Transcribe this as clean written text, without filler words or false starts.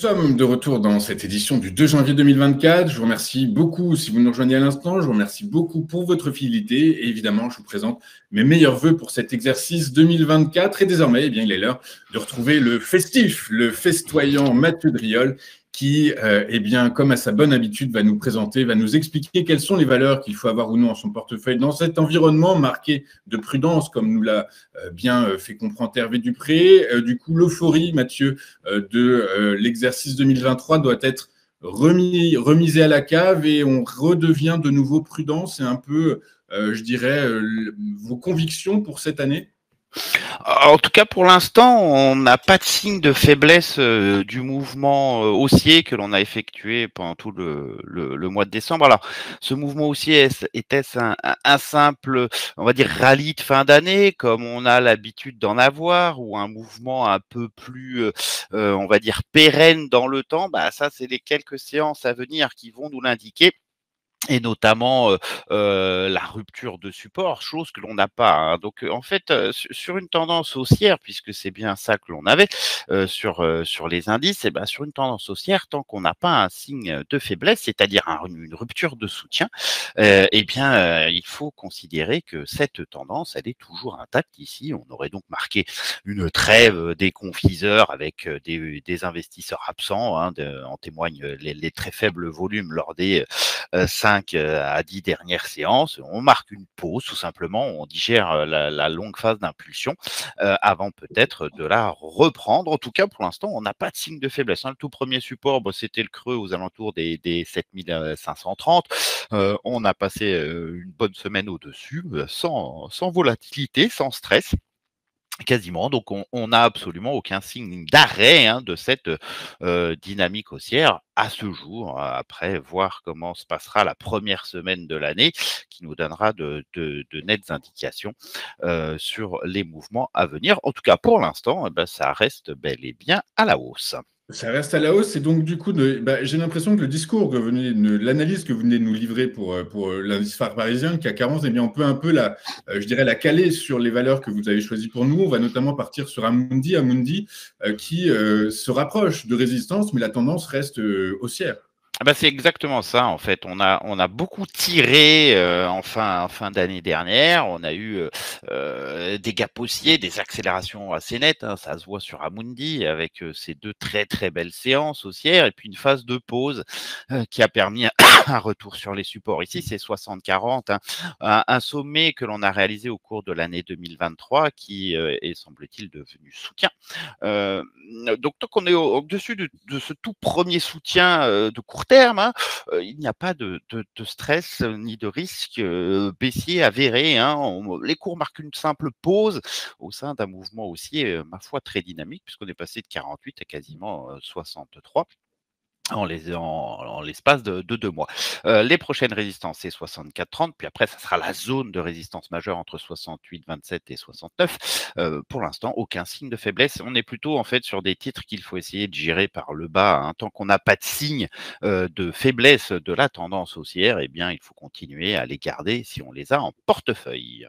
sommes de retour dans cette édition du 2 janvier 2024. Je vous remercie beaucoup si vous nous rejoignez à l'instant. Je vous remercie beaucoup pour votre fidélité. Et évidemment, je vous présente mes meilleurs vœux pour cet exercice 2024. Et désormais, eh bien, il est l'heure de retrouver le festif, le festoyant Mathieu Driol qui, eh bien, comme à sa bonne habitude, va nous présenter, va nous expliquer quelles sont les valeurs qu'il faut avoir ou non en son portefeuille dans cet environnement marqué de prudence, comme nous l'a bien fait comprendre Hervé Dupré. Du coup, l'euphorie, Mathieu, de l'exercice 2023 doit être remisée à la cave et on redevient de nouveau prudent. C'est un peu, je dirais, vos convictions pour cette année? En tout cas, pour l'instant, on n'a pas de signe de faiblesse du mouvement haussier que l'on a effectué pendant tout le mois de décembre. Alors, ce mouvement haussier, était-ce un simple, on va dire, rallye de fin d'année, comme on a l'habitude d'en avoir, ou un mouvement un peu plus, on va dire, pérenne dans le temps? Bah, ça, c'est les quelques séances à venir qui vont nous l'indiquer. Et notamment, la rupture de support, chose que l'on n'a pas, hein. Donc, en fait, sur une tendance haussière, puisque c'est bien ça que l'on avait, sur les indices, et ben, sur une tendance haussière, tant qu'on n'a pas un signe de faiblesse, c'est-à-dire une rupture de soutien, et bien, il faut considérer que cette tendance, elle est toujours intacte ici. On aurait donc marqué une trêve des confiseurs avec, des investisseurs absents, hein, en témoignent les très faibles volumes lors des 5 à 10 dernières séances. On marque une pause, tout simplement, on digère la longue phase d'impulsion avant peut-être de la reprendre. En tout cas, pour l'instant, on n'a pas de signe de faiblesse, hein. Le tout premier support, c'était le creux aux alentours des 7530. On a passé une bonne semaine au-dessus, sans volatilité, sans stress. Quasiment, donc on n'a absolument aucun signe d'arrêt, hein, de cette dynamique haussière à ce jour, après voir comment se passera la première semaine de l'année qui nous donnera de nettes indications sur les mouvements à venir. En tout cas, pour l'instant, eh ben, ça reste bel et bien à la hausse. Ça reste à la hausse et donc du coup, j'ai l'impression que le discours que l'analyse que vous venez de nous livrer pour l'indice phare parisien, le CAC 40, eh bien, on peut un peu je dirais, la caler sur les valeurs que vous avez choisies pour nous. On va notamment partir sur Amundi, qui se rapproche de résistance, mais la tendance reste haussière. Ah bah, c'est exactement ça, en fait. On a beaucoup tiré en fin d'année dernière. On a eu des gaps haussiers, des accélérations assez nettes, hein. Ça se voit sur Amundi avec ces deux très très belles séances haussières et puis une phase de pause qui a permis un retour sur les supports. Ici, c'est 60-40, hein. Un sommet que l'on a réalisé au cours de l'année 2023 qui est, semble-t-il, devenu soutien. Euh, donc, tant qu'on est au-dessus de ce tout premier soutien de court terme, hein, il n'y a pas de stress ni de risque baissier avéré, hein. Les cours marquent une simple pause au sein d'un mouvement haussier, ma foi, très dynamique, puisqu'on est passé de 48 à quasiment 63 en l'espace de 2 mois. Les prochaines résistances, c'est 64-30, puis après, ça sera la zone de résistance majeure entre 68-27 et 69. Pour l'instant, aucun signe de faiblesse. On est plutôt en fait sur des titres qu'il faut essayer de gérer par le bas, hein. Tant qu'on n'a pas de signe de faiblesse de la tendance haussière, eh bien, il faut continuer à les garder si on les a en portefeuille.